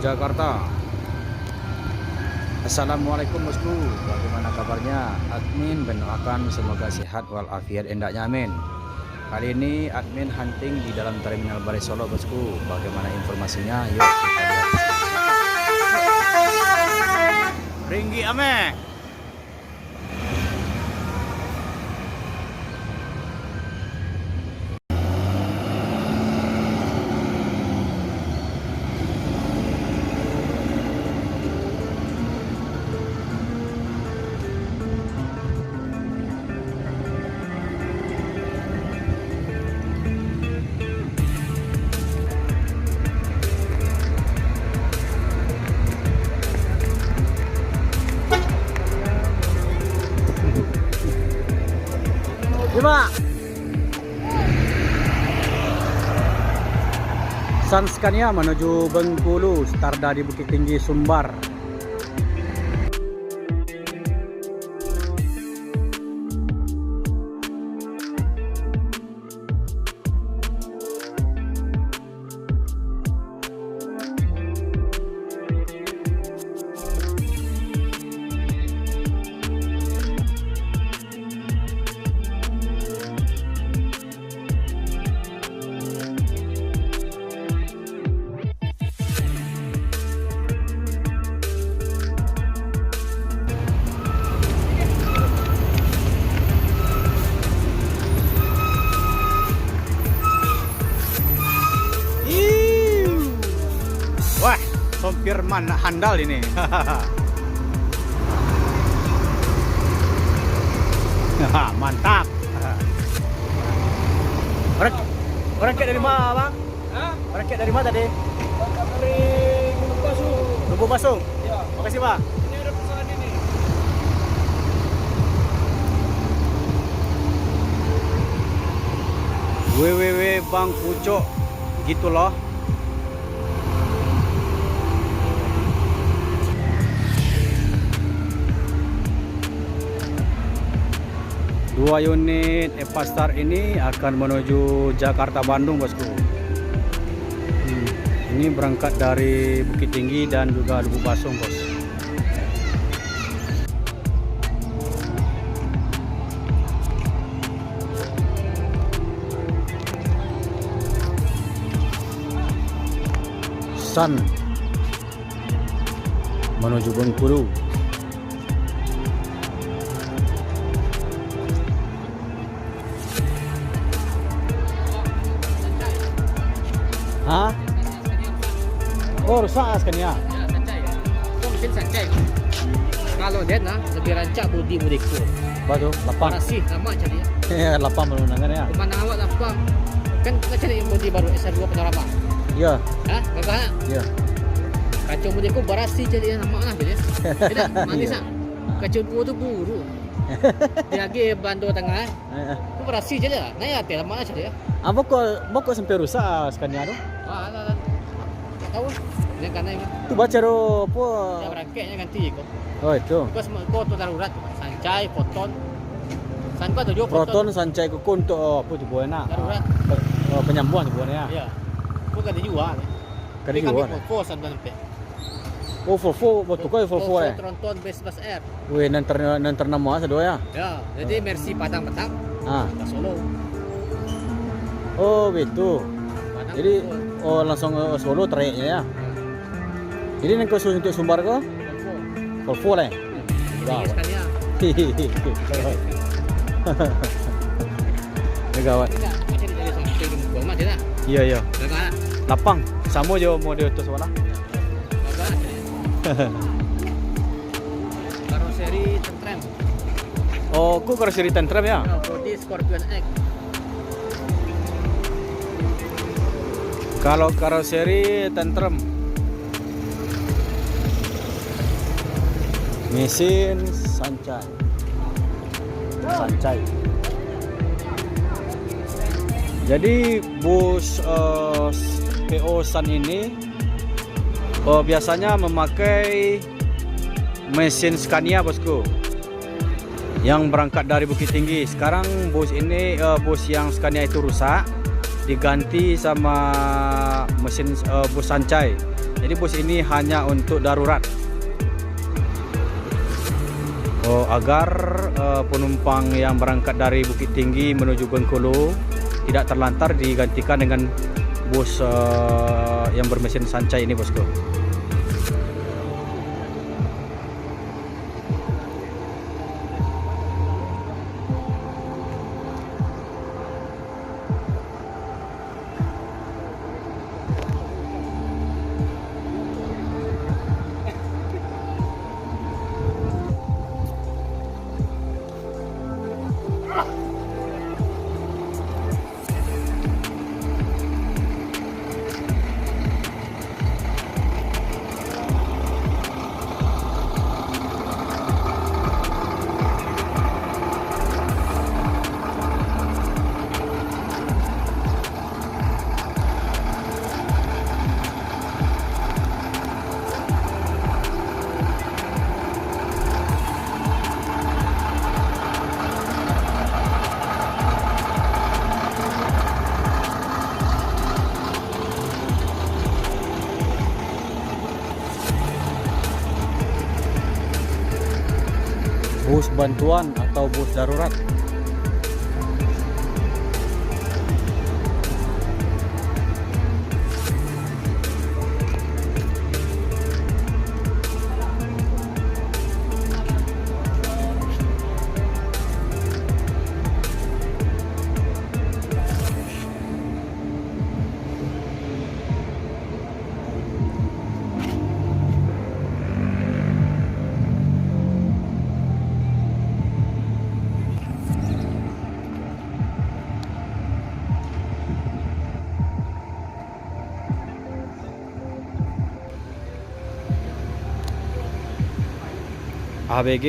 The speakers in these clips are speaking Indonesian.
Jakarta. Assalamualaikum bosku, bagaimana kabarnya? Admin mendoakan semoga sehat walafiat endaknya, amin. Kali ini admin hunting di dalam terminal Balai Solo bosku. Bagaimana informasinya? Yuk kita lihat. Ringgi ame. Lima Sun Scania menuju Bengkulu, start dari Bukit Tinggi Sumbar. Wah, sopir handal ini. Mantap. Orang dari mana, Bang? Hah? Orang dari mana tadi? Dari Lubuk Basung. Lubuk Basung? Ya. Makasih, Pak. Ini ada pesanan ini. www Bang Pucuk gitu loh. Dua unit Evastar ini akan menuju Jakarta Bandung bosku. Ini berangkat dari Bukit Tinggi dan juga Lubuk Basung bos. Sun menuju Bengkulu. Hah? Oh, rusak Scania. Ya, sancai. Itu mesin sancai. Kalau dia lebih rancak bodi-bodiku. Batu, lapang. Parah sih, lama cari. Ya, lapang melunangan ya. Kemana awak lapang? Kan kita cari bodi baru SR2 penyelamat. Iya. Hah? Kakak? Iya. Kacau bodiku barasi jadi lama lah dia. Tidak, manis ah. Kacau dua tu buru. Dia lagi bantu tengah. Itu barasi je lah. Naik hati lama lah cari ya. Apa kok sampai rusak Scania tu? Tak tahu. Dia kena ini. Tu baca ro apa? Dia berangkatnya ganti kok. Oh itu. Kau semua kau tu darurat. Sancai, Foton. Sancai tu juga Proton sancai kukun untuk apa tu buat nak? Darurat. Penyambungan tu buat ya. Ya. Kau kan dijual. Kan dijual. Kau sampai sampai. Oh Volvo, betul kau Volvo eh. Tronton B11R. Weh nanti nama sedua ya. Ya, jadi Mercy Padang petang. Ah. Ke Solo. Oh begitu. Padang Jadi Solo. langsung ke Solo trayeknya ya. Jadi nanti khusus untuk Sumbar kau Volvo lah. Ini sekalian. Gawat. Tidak, macam ni jadi sampai di muka macam mana? Iya iya. Bagaimana? Lapang. Sama je model tu sebelah. Bagaimana? Karoseri tentrem. Oh, kau karoseri tentrem ya? Body Scorpion X. Kalau karoseri tentrem. Mesin sancai. Jadi bus PO Sun ini biasanya memakai mesin Scania bosku, yang berangkat dari Bukit Tinggi. Sekarang bus ini bus yang Scania itu rusak, diganti sama mesin bus Sancai. Jadi bus ini hanya untuk darurat. Agar penumpang yang berangkat dari Bukit Tinggi menuju Bengkulu tidak terlantar, digantikan dengan bus yang bermesin sancai ini, bosku. Bus bantuan atau bus darurat. ABG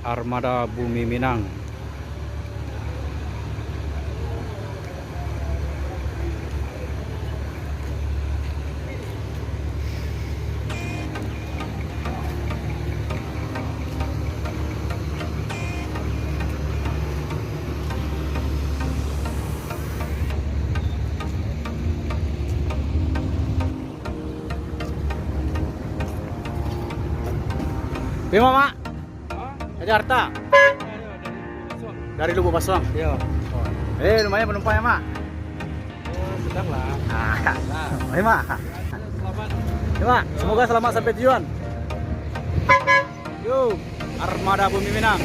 Armada Bumi Minang. Bima, Mak? Dari Jakarta? Dari Lubuk Baswang? Iya. Lumayan penumpangnya, Mak? Sedang lah. Mak. Selamat. Mak, semoga selamat sampai tujuan. Yuk, Armada Bumi Minang.